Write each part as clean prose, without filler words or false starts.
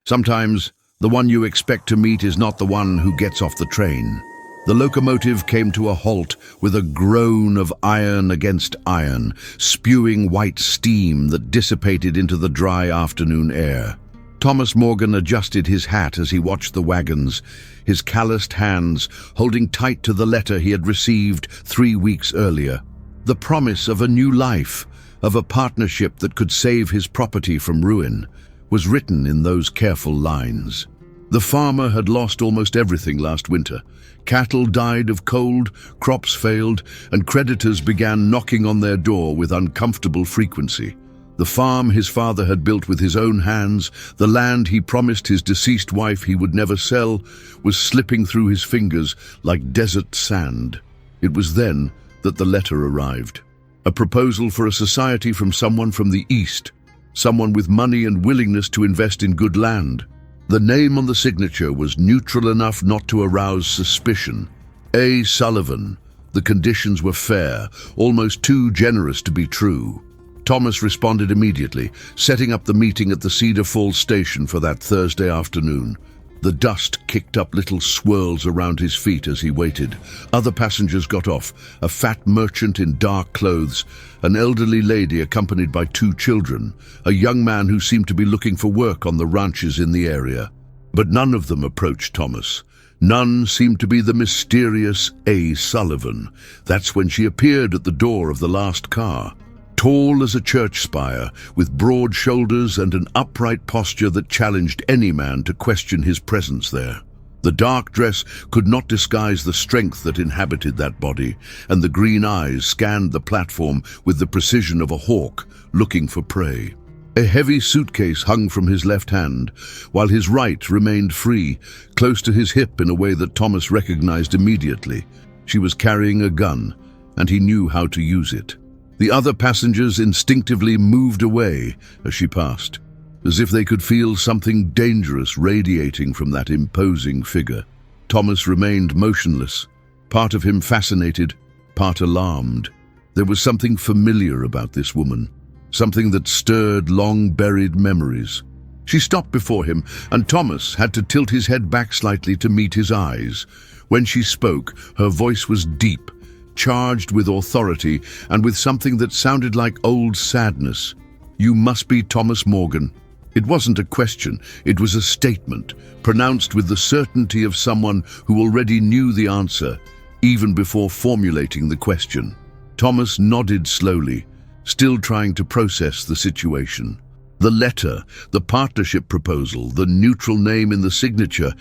Sometimes, the one you expect to meet is not the one who gets off the train. The locomotive came to a halt with a groan of iron against iron, spewing white steam that dissipated into the dry afternoon air. Thomas Morgan adjusted his hat as he watched the wagons, his calloused hands holding tight to the letter he had received 3 weeks earlier. The promise of a new life, of a partnership that could save his property from ruin, was written in those careful lines. The farmer had lost almost everything last winter. Cattle died of cold, crops failed, and creditors began knocking on their door with uncomfortable frequency. The farm his father had built with his own hands, the land he promised his deceased wife he would never sell, was slipping through his fingers like desert sand. It was then that the letter arrived. A proposal for a society from someone from the East, someone with money and willingness to invest in good land. The name on the signature was neutral enough not to arouse suspicion. A. Sullivan. The conditions were fair, almost too generous to be true. Thomas responded immediately, setting up the meeting at the Cedar Falls station for that Thursday afternoon. The dust kicked up little swirls around his feet as he waited. Other passengers got off, a fat merchant in dark clothes, an elderly lady accompanied by 2 children, a young man who seemed to be looking for work on the ranches in the area. But none of them approached Thomas. None seemed to be the mysterious A. Sullivan. That's when she appeared at the door of the last car. Tall as a church spire, with broad shoulders and an upright posture that challenged any man to question his presence there. The dark dress could not disguise the strength that inhabited that body, and the green eyes scanned the platform with the precision of a hawk looking for prey. A heavy suitcase hung from his left hand, while his right remained free, close to his hip in a way that Thomas recognized immediately. She was carrying a gun, and he knew how to use it. The other passengers instinctively moved away as she passed, as if they could feel something dangerous radiating from that imposing figure. Thomas remained motionless, part of him fascinated, part alarmed. There was something familiar about this woman, something that stirred long-buried memories. She stopped before him, and Thomas had to tilt his head back slightly to meet his eyes. When she spoke, her voice was deep, charged with authority and with something that sounded like old sadness. "You must be Thomas Morgan." It wasn't a question, it was a statement, pronounced with the certainty of someone who already knew the answer, even before formulating the question. Thomas nodded slowly, still trying to process the situation. The letter, the partnership proposal, the neutral name in the signature,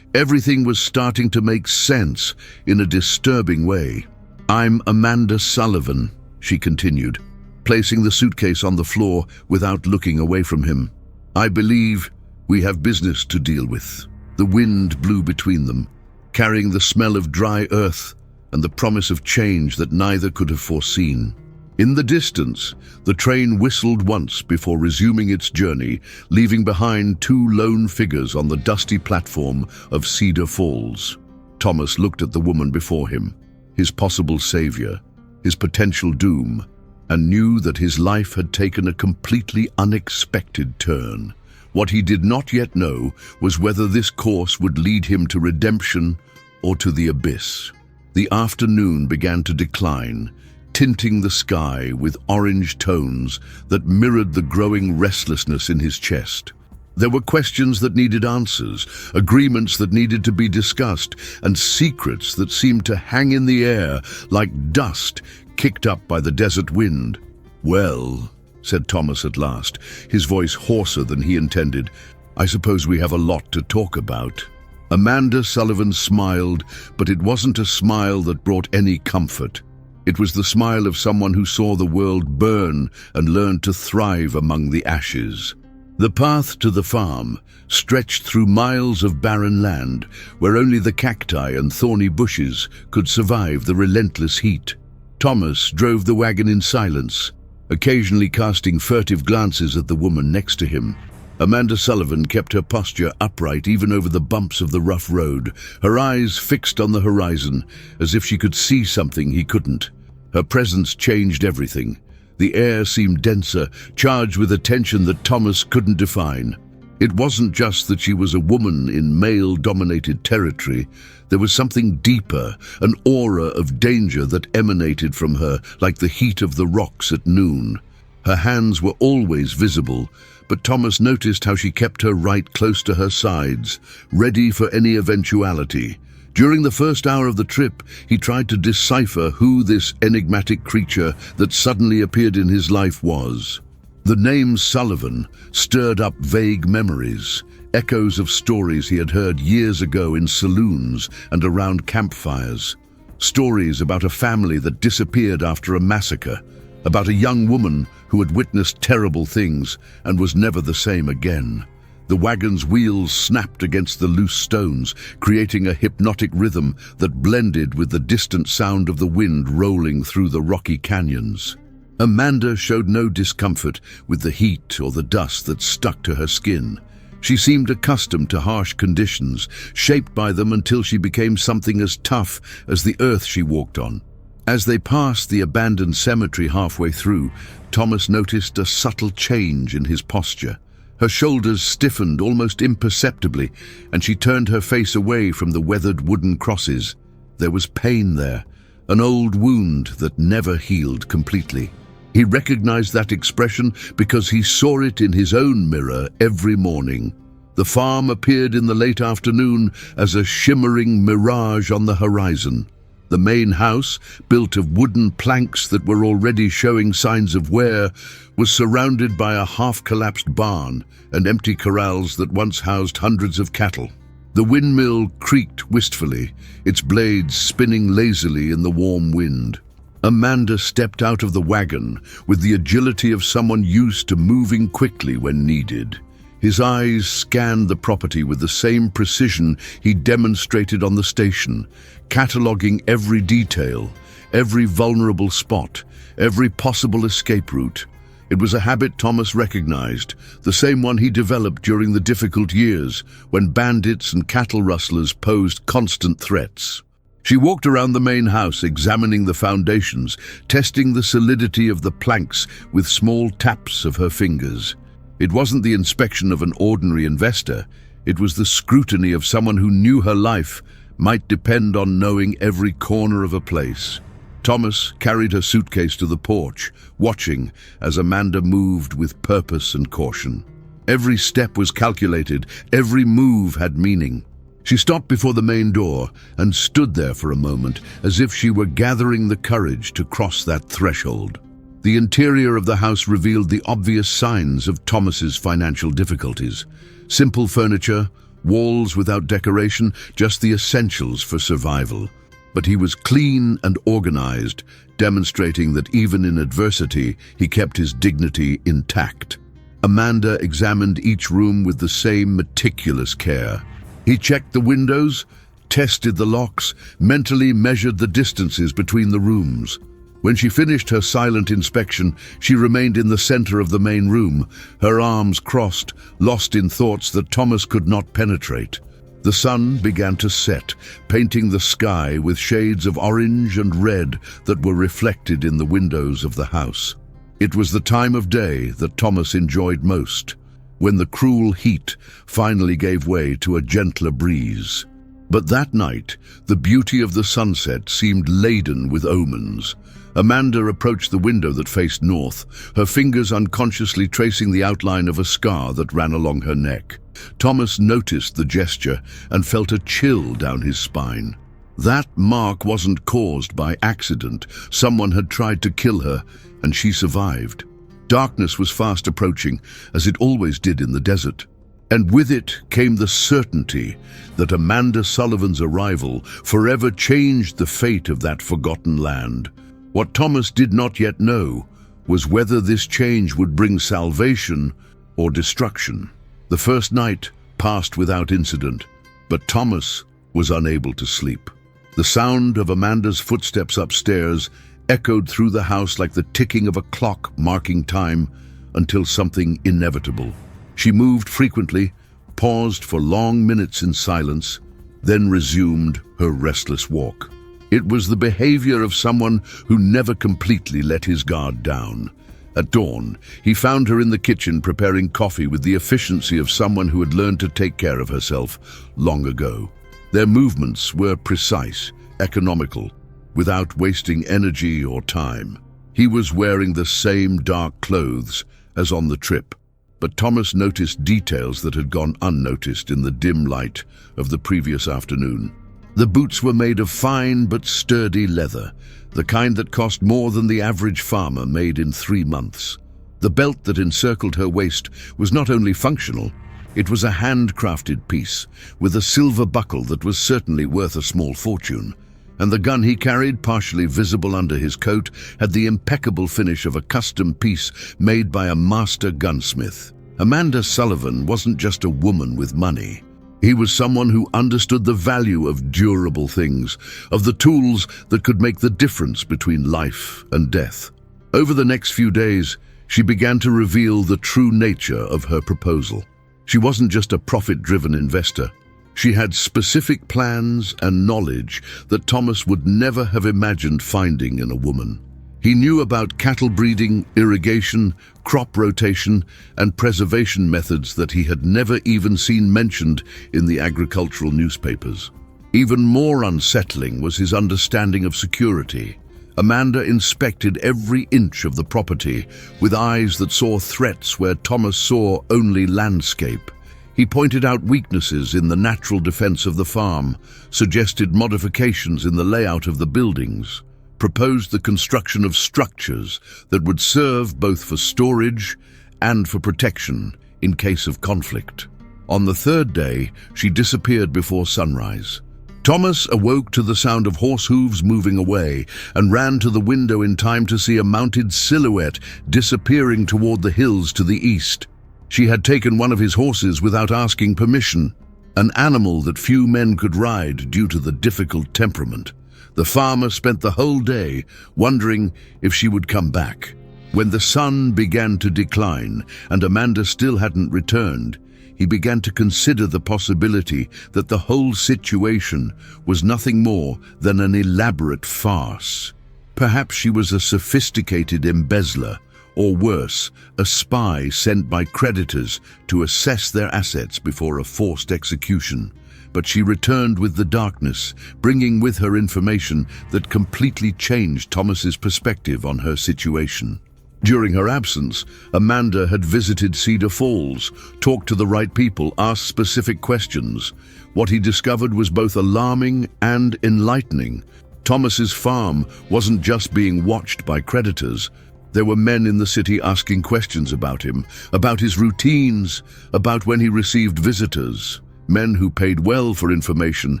everything was starting to make sense in a disturbing way. "I'm Amanda Sullivan," she continued, placing the suitcase on the floor without looking away from him. "I believe we have business to deal with." The wind blew between them, carrying the smell of dry earth and the promise of change that neither could have foreseen. In the distance, the train whistled once before resuming its journey, leaving behind 2 lone figures on the dusty platform of Cedar Falls. Thomas looked at the woman before him, his possible savior, his potential doom, and knew that his life had taken a completely unexpected turn. What he did not yet know was whether this course would lead him to redemption or to the abyss. The afternoon began to decline, tinting the sky with orange tones that mirrored the growing restlessness in his chest. There were questions that needed answers, agreements that needed to be discussed, and secrets that seemed to hang in the air like dust kicked up by the desert wind. "Well," said Thomas at last, his voice hoarser than he intended, "I suppose we have a lot to talk about." Amanda Sullivan smiled, but it wasn't a smile that brought any comfort. It was the smile of someone who saw the world burn and learned to thrive among the ashes. The path to the farm stretched through miles of barren land where only the cacti and thorny bushes could survive the relentless heat. Thomas drove the wagon in silence, occasionally casting furtive glances at the woman next to him. Amanda Sullivan kept her posture upright even over the bumps of the rough road, her eyes fixed on the horizon, as if she could see something he couldn't. Her presence changed everything. The air seemed denser, charged with a tension that Thomas couldn't define. It wasn't just that she was a woman in male-dominated territory. There was something deeper, an aura of danger that emanated from her like the heat of the rocks at noon. Her hands were always visible, but Thomas noticed how she kept her right close to her sides, ready for any eventuality. During the first hour of the trip, he tried to decipher who this enigmatic creature that suddenly appeared in his life was. The name Sullivan stirred up vague memories, echoes of stories he had heard years ago in saloons and around campfires. Stories about a family that disappeared after a massacre, about a young woman who had witnessed terrible things and was never the same again. The wagon's wheels snapped against the loose stones, creating a hypnotic rhythm that blended with the distant sound of the wind rolling through the rocky canyons. Amanda showed no discomfort with the heat or the dust that stuck to her skin. She seemed accustomed to harsh conditions, shaped by them until she became something as tough as the earth she walked on. As they passed the abandoned cemetery halfway through, Thomas noticed a subtle change in his posture. Her shoulders stiffened almost imperceptibly, and she turned her face away from the weathered wooden crosses. There was pain there, an old wound that never healed completely. He recognized that expression because he saw it in his own mirror every morning. The farm appeared in the late afternoon as a shimmering mirage on the horizon. The main house, built of wooden planks that were already showing signs of wear, was surrounded by a half-collapsed barn and empty corrals that once housed hundreds of cattle. The windmill creaked wistfully, its blades spinning lazily in the warm wind. Amanda stepped out of the wagon with the agility of someone used to moving quickly when needed. His eyes scanned the property with the same precision he demonstrated on the station, cataloging every detail, every vulnerable spot, every possible escape route. It was a habit Thomas recognized, the same one he developed during the difficult years when bandits and cattle rustlers posed constant threats. She walked around the main house, examining the foundations, testing the solidity of the planks with small taps of her fingers. It wasn't the inspection of an ordinary investor. It was the scrutiny of someone who knew her life might depend on knowing every corner of a place. Thomas carried her suitcase to the porch, watching as Amanda moved with purpose and caution. Every step was calculated, every move had meaning. She stopped before the main door and stood there for a moment, as if she were gathering the courage to cross that threshold. The interior of the house revealed the obvious signs of Thomas's financial difficulties. Simple furniture, walls without decoration, just the essentials for survival. But he was clean and organized, demonstrating that even in adversity, he kept his dignity intact. Amanda examined each room with the same meticulous care. He checked the windows, tested the locks, mentally measured the distances between the rooms. When she finished her silent inspection, she remained in the center of the main room, her arms crossed, lost in thoughts that Thomas could not penetrate. The sun began to set, painting the sky with shades of orange and red that were reflected in the windows of the house. It was the time of day that Thomas enjoyed most, when the cruel heat finally gave way to a gentler breeze. But that night, the beauty of the sunset seemed laden with omens. Amanda approached the window that faced north, her fingers unconsciously tracing the outline of a scar that ran along her neck. Thomas noticed the gesture and felt a chill down his spine. That mark wasn't caused by accident. Someone had tried to kill her, and she survived. Darkness was fast approaching, as it always did in the desert. And with it came the certainty that Amanda Sullivan's arrival forever changed the fate of that forgotten land. What Thomas did not yet know was whether this change would bring salvation or destruction. The first night passed without incident, but Thomas was unable to sleep. The sound of Amanda's footsteps upstairs echoed through the house like the ticking of a clock marking time until something inevitable. She moved frequently, paused for long minutes in silence, then resumed her restless walk. It was the behavior of someone who never completely let his guard down. At dawn, he found her in the kitchen preparing coffee with the efficiency of someone who had learned to take care of herself long ago. Their movements were precise, economical, without wasting energy or time. He was wearing the same dark clothes as on the trip, but Thomas noticed details that had gone unnoticed in the dim light of the previous afternoon. The boots were made of fine but sturdy leather, the kind that cost more than the average farmer made in 3 months. The belt that encircled her waist was not only functional, it was a handcrafted piece, with a silver buckle that was certainly worth a small fortune. And the gun he carried, partially visible under his coat, had the impeccable finish of a custom piece made by a master gunsmith. Amanda Sullivan wasn't just a woman with money. He was someone who understood the value of durable things, of the tools that could make the difference between life and death. Over the next few days, she began to reveal the true nature of her proposal. She wasn't just a profit-driven investor. She had specific plans and knowledge that Thomas would never have imagined finding in a woman. He knew about cattle breeding, irrigation, crop rotation, and preservation methods that he had never even seen mentioned in the agricultural newspapers. Even more unsettling was his understanding of security. Amanda inspected every inch of the property with eyes that saw threats where Thomas saw only landscape. He pointed out weaknesses in the natural defense of the farm, suggested modifications in the layout of the buildings, proposed the construction of structures that would serve both for storage and for protection in case of conflict. On the 3rd day, she disappeared before sunrise. Thomas awoke to the sound of horse hooves moving away and ran to the window in time to see a mounted silhouette disappearing toward the hills to the east. She had taken one of his horses without asking permission, an animal that few men could ride due to the difficult temperament. The farmer spent the whole day wondering if she would come back. When the sun began to decline and Amanda still hadn't returned, he began to consider the possibility that the whole situation was nothing more than an elaborate farce. Perhaps she was a sophisticated embezzler, or worse, a spy sent by creditors to assess their assets before a forced execution. But she returned with the darkness, bringing with her information that completely changed Thomas's perspective on her situation. During her absence, Amanda had visited Cedar Falls, talked to the right people, asked specific questions. What he discovered was both alarming and enlightening. Thomas's farm wasn't just being watched by creditors. There were men in the city asking questions about him, about his routines, about when he received visitors. Men who paid well for information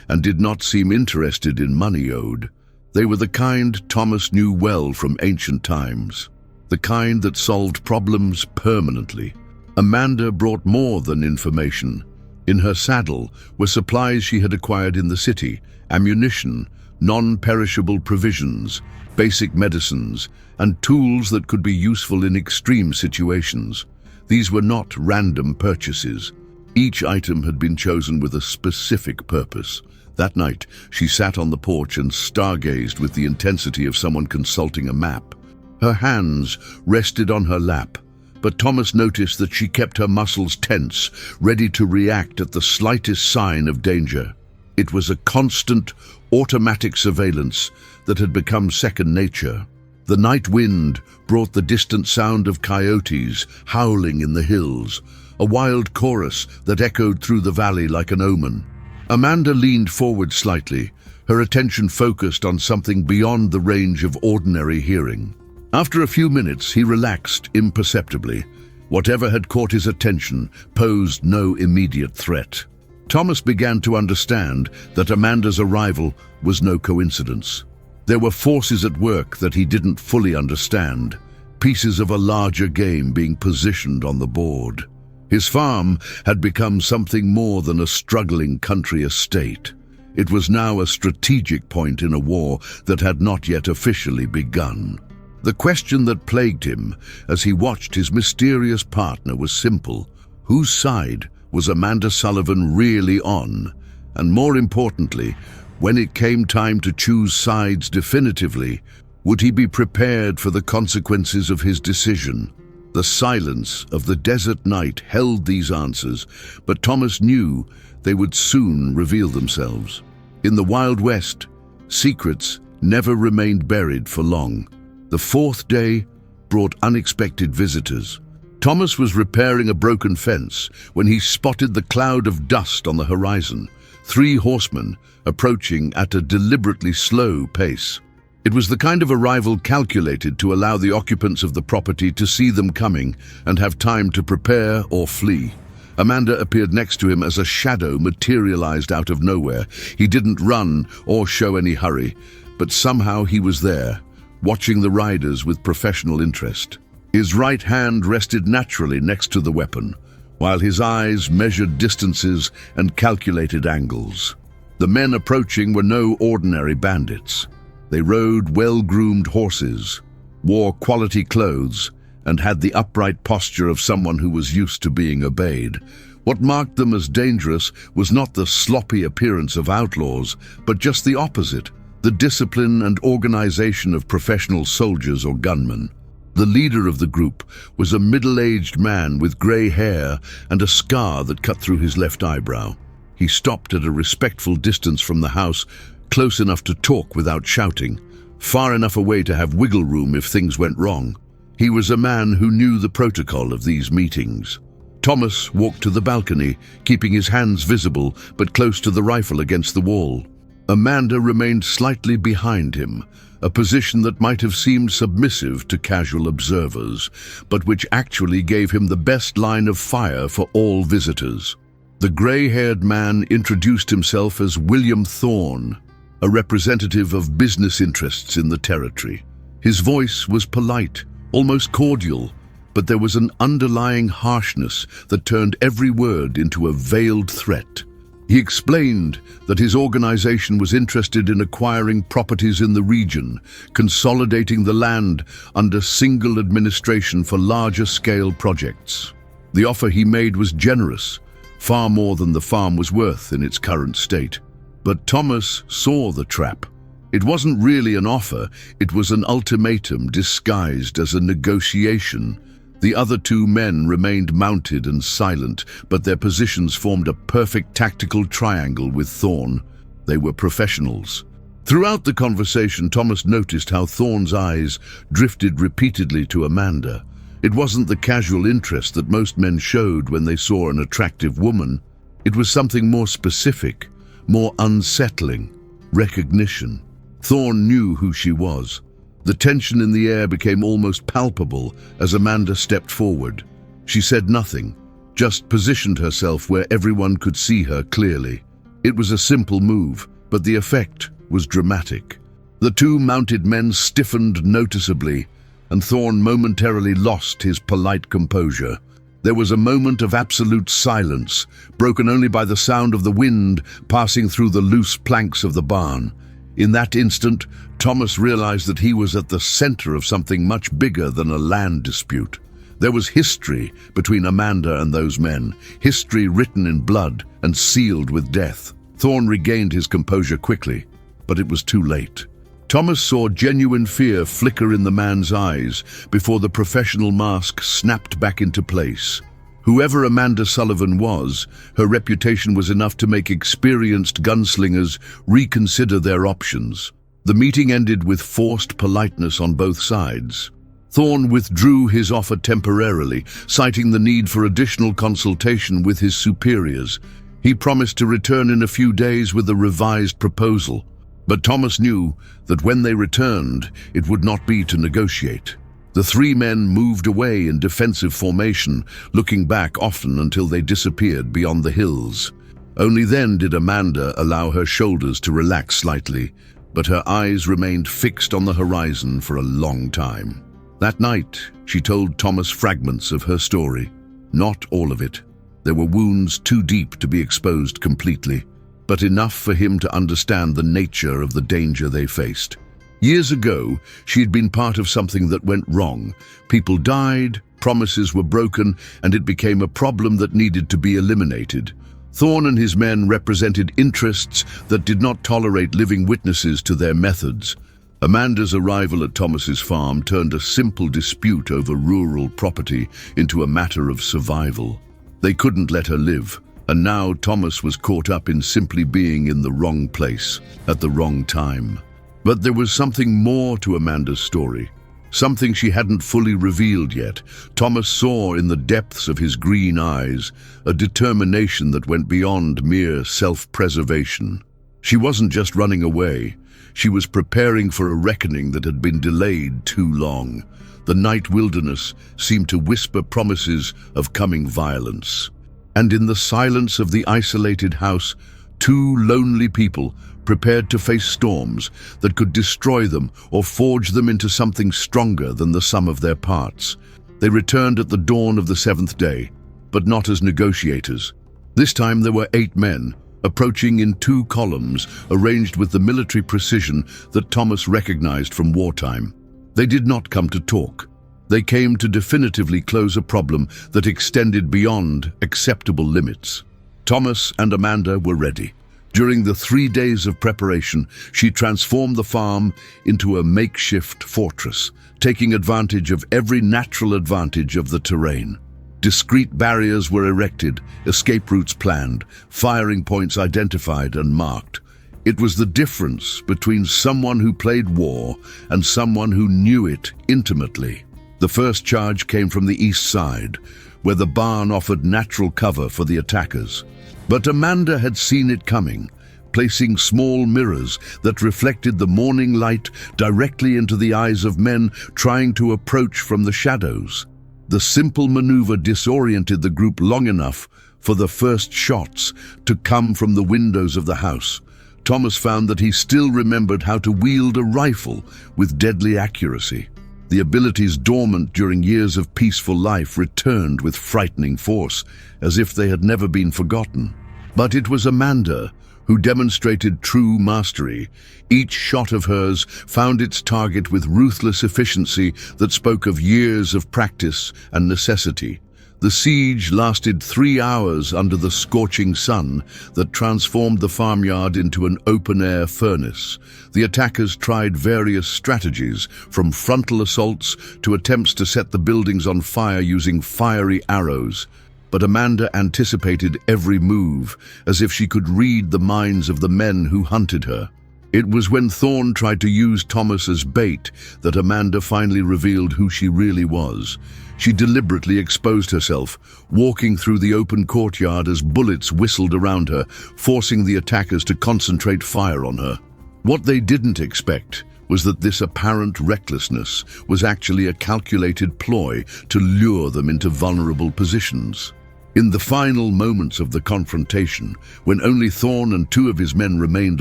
and did not seem interested in money owed. They were the kind Thomas knew well from ancient times, the kind that solved problems permanently. Amanda brought more than information. In her saddle were supplies she had acquired in the city, ammunition, non-perishable provisions, basic medicines, and tools that could be useful in extreme situations. These were not random purchases. Each item had been chosen with a specific purpose. That night, she sat on the porch and stargazed with the intensity of someone consulting a map. Her hands rested on her lap, but Thomas noticed that she kept her muscles tense, ready to react at the slightest sign of danger. It was a constant, automatic surveillance that had become second nature. The night wind brought the distant sound of coyotes howling in the hills, a wild chorus that echoed through the valley like an omen. Amanda leaned forward slightly, her attention focused on something beyond the range of ordinary hearing. After a few minutes, he relaxed imperceptibly. Whatever had caught his attention posed no immediate threat. Thomas began to understand that Amanda's arrival was no coincidence. There were forces at work that he didn't fully understand, pieces of a larger game being positioned on the board. His farm had become something more than a struggling country estate. It was now a strategic point in a war that had not yet officially begun. The question that plagued him as he watched his mysterious partner was simple. Whose side was Amanda Sullivan really on? And more importantly, when it came time to choose sides definitively, Would he be prepared for the consequences of his decision? The silence of the desert night held these answers, but Thomas knew they would soon reveal themselves. In the Wild West, secrets never remained buried for long. The fourth day brought unexpected visitors. Thomas was repairing a broken fence when he spotted the cloud of dust on the horizon, 3 horsemen approaching at a deliberately slow pace. It was the kind of arrival calculated to allow the occupants of the property to see them coming and have time to prepare or flee. Amanda appeared next to him as a shadow materialized out of nowhere. He didn't run or show any hurry, but somehow he was there, watching the riders with professional interest. His right hand rested naturally next to the weapon, while his eyes measured distances and calculated angles. The men approaching were no ordinary bandits. They rode well-groomed horses, wore quality clothes, and had the upright posture of someone who was used to being obeyed. What marked them as dangerous was not the sloppy appearance of outlaws, but just the opposite, the discipline and organization of professional soldiers or gunmen. The leader of the group was a middle-aged man with gray hair and a scar that cut through his left eyebrow. He stopped at a respectful distance from the house, close enough to talk without shouting, far enough away to have wiggle room if things went wrong. He was a man who knew the protocol of these meetings. Thomas walked to the balcony, keeping his hands visible but close to the rifle against the wall. Amanda remained slightly behind him, a position that might have seemed submissive to casual observers, but which actually gave him the best line of fire for all visitors. The gray-haired man introduced himself as William Thorne, a representative of business interests in the territory. His voice was polite, almost cordial, but there was an underlying harshness that turned every word into a veiled threat. He explained that his organization was interested in acquiring properties in the region, consolidating the land under single administration for larger-scale projects. The offer he made was generous, far more than the farm was worth in its current state. But Thomas saw the trap. It wasn't really an offer, it was an ultimatum disguised as a negotiation. The other 2 men remained mounted and silent, but their positions formed a perfect tactical triangle with Thorne. They were professionals. Throughout the conversation, Thomas noticed how Thorne's eyes drifted repeatedly to Amanda. It wasn't the casual interest that most men showed when they saw an attractive woman. It was something more specific, more unsettling: recognition. Thorne knew who she was. The tension in the air became almost palpable as Amanda stepped forward. She said nothing, just positioned herself where everyone could see her clearly. It was a simple move, but the effect was dramatic. The 2 mounted men stiffened noticeably, and Thorne momentarily lost his polite composure. There was a moment of absolute silence, broken only by the sound of the wind passing through the loose planks of the barn. In that instant, Thomas realized that he was at the center of something much bigger than a land dispute. There was history between Amanda and those men, history written in blood and sealed with death. Thorne regained his composure quickly, but it was too late. Thomas saw genuine fear flicker in the man's eyes before the professional mask snapped back into place. Whoever Amanda Sullivan was, her reputation was enough to make experienced gunslingers reconsider their options. The meeting ended with forced politeness on both sides. Thorne withdrew his offer temporarily, citing the need for additional consultation with his superiors. He promised to return in a few days with a revised proposal. But Thomas knew that when they returned, it would not be to negotiate. The 3 men moved away in defensive formation, looking back often until they disappeared beyond the hills. Only then did Amanda allow her shoulders to relax slightly, but her eyes remained fixed on the horizon for a long time. That night, she told Thomas fragments of her story. Not all of it. There were wounds too deep to be exposed completely, but enough for him to understand the nature of the danger they faced. Years ago, she had been part of something that went wrong. People died, promises were broken, and it became a problem that needed to be eliminated. Thorne and his men represented interests that did not tolerate living witnesses to their methods. Amanda's arrival at Thomas's farm turned a simple dispute over rural property into a matter of survival. They couldn't let her live, and now Thomas was caught up in simply being in the wrong place at the wrong time. But there was something more to Amanda's story, something she hadn't fully revealed yet. Thomas saw in the depths of his green eyes a determination that went beyond mere self-preservation. She wasn't just running away. She was preparing for a reckoning that had been delayed too long. The night wilderness seemed to whisper promises of coming violence. And in the silence of the isolated house, two lonely people prepared to face storms that could destroy them or forge them into something stronger than the sum of their parts. They returned at the dawn of the seventh day, but not as negotiators. This time there were 8 men, approaching in 2 columns, arranged with the military precision that Thomas recognized from wartime. They did not come to talk. They came to definitively close a problem that extended beyond acceptable limits. Thomas and Amanda were ready. During the 3 days of preparation, she transformed the farm into a makeshift fortress, taking advantage of every natural advantage of the terrain. Discreet barriers were erected, escape routes planned, firing points identified and marked. It was the difference between someone who played war and someone who knew it intimately. The first charge came from the east side, where the barn offered natural cover for the attackers. But Amanda had seen it coming, placing small mirrors that reflected the morning light directly into the eyes of men trying to approach from the shadows. The simple maneuver disoriented the group long enough for the first shots to come from the windows of the house. Thomas found that he still remembered how to wield a rifle with deadly accuracy. The abilities dormant during years of peaceful life returned with frightening force, as if they had never been forgotten. But it was Amanda who demonstrated true mastery. Each shot of hers found its target with ruthless efficiency that spoke of years of practice and necessity. The siege lasted 3 hours under the scorching sun that transformed the farmyard into an open-air furnace. The attackers tried various strategies, from frontal assaults to attempts to set the buildings on fire using fiery arrows. But Amanda anticipated every move, as if she could read the minds of the men who hunted her. It was when Thorne tried to use Thomas as bait that Amanda finally revealed who she really was. She deliberately exposed herself, walking through the open courtyard as bullets whistled around her, forcing the attackers to concentrate fire on her. What they didn't expect was that this apparent recklessness was actually a calculated ploy to lure them into vulnerable positions. In the final moments of the confrontation, when only Thorne and 2 of his men remained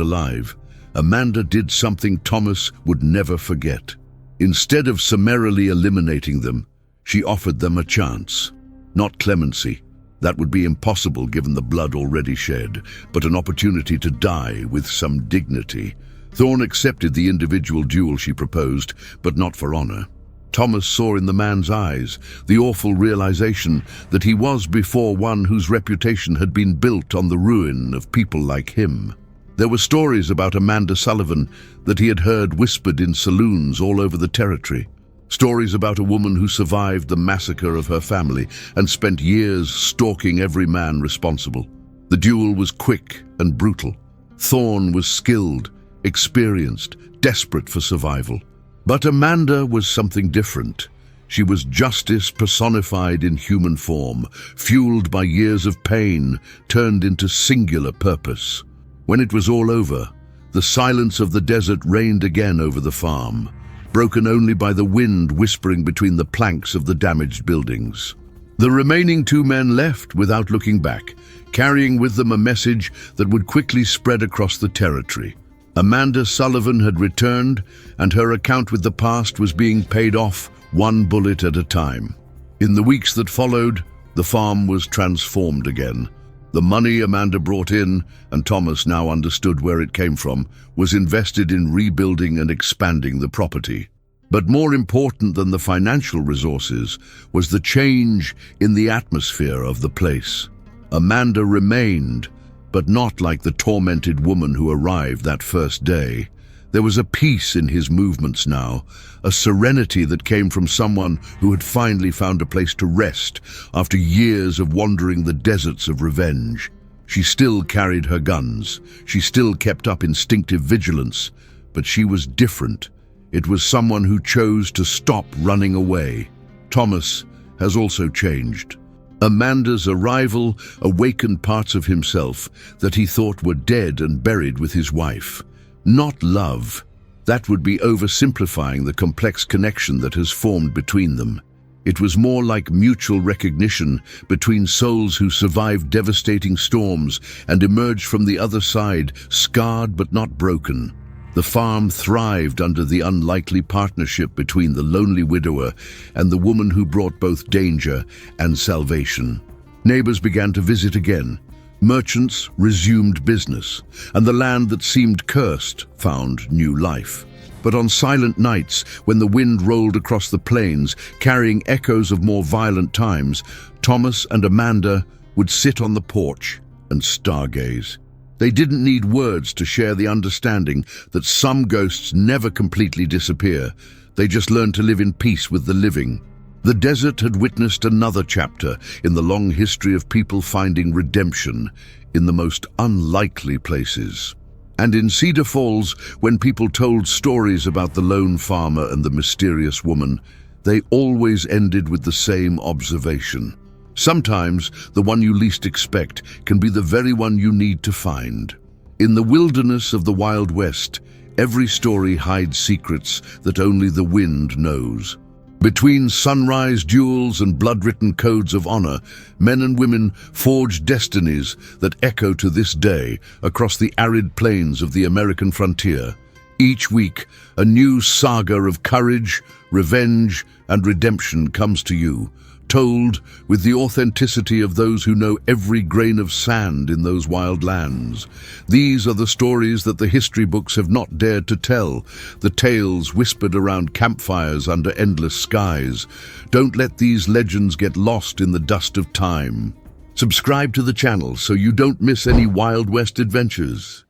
alive, Amanda did something Thomas would never forget. Instead of summarily eliminating them, she offered them a chance. Not clemency. That would be impossible given the blood already shed, but an opportunity to die with some dignity. Thorne accepted the individual duel she proposed, but not for honor. Thomas saw in the man's eyes the awful realization that he was before one whose reputation had been built on the ruin of people like him. There were stories about Amanda Sullivan that he had heard whispered in saloons all over the territory. Stories about a woman who survived the massacre of her family and spent years stalking every man responsible. The duel was quick and brutal. Thorne was skilled, experienced, desperate for survival. But Amanda was something different. She was justice personified in human form, fueled by years of pain, turned into singular purpose. When it was all over, the silence of the desert reigned again over the farm, broken only by the wind whispering between the planks of the damaged buildings. The remaining 2 men left without looking back, carrying with them a message that would quickly spread across the territory. Amanda Sullivan had returned, and her account with the past was being paid off 1 bullet at a time. In the weeks that followed, the farm was transformed again. The money Amanda brought in, and Thomas now understood where it came from, was invested in rebuilding and expanding the property. But more important than the financial resources was the change in the atmosphere of the place. Amanda remained, but not like the tormented woman who arrived that first day. There was a peace in his movements now, a serenity that came from someone who had finally found a place to rest after years of wandering the deserts of revenge. She still carried her guns, she still kept up instinctive vigilance, but she was different. It was someone who chose to stop running away. Thomas has also changed. Amanda's arrival awakened parts of himself that he thought were dead and buried with his wife. Not love. That would be oversimplifying the complex connection that has formed between them. It was more like mutual recognition between souls who survived devastating storms and emerged from the other side, scarred but not broken. The farm thrived under the unlikely partnership between the lonely widower and the woman who brought both danger and salvation. Neighbors began to visit again. Merchants resumed business, and the land that seemed cursed found new life. But on silent nights, when the wind rolled across the plains, carrying echoes of more violent times, Thomas and Amanda would sit on the porch and stargaze. They didn't need words to share the understanding that some ghosts never completely disappear. They just learn to live in peace with the living. The desert had witnessed another chapter in the long history of people finding redemption in the most unlikely places. And in Cedar Falls, when people told stories about the lone farmer and the mysterious woman, they always ended with the same observation. Sometimes the one you least expect can be the very one you need to find. In the wilderness of the Wild West, every story hides secrets that only the wind knows. Between sunrise duels and blood-written codes of honor, men and women forge destinies that echo to this day across the arid plains of the American frontier. Each week, a new saga of courage, revenge, and redemption comes to you, told with the authenticity of those who know every grain of sand in those wild lands. These are the stories that the history books have not dared to tell, the tales whispered around campfires under endless skies. Don't let these legends get lost in the dust of time. Subscribe to the channel so you don't miss any Wild West adventures.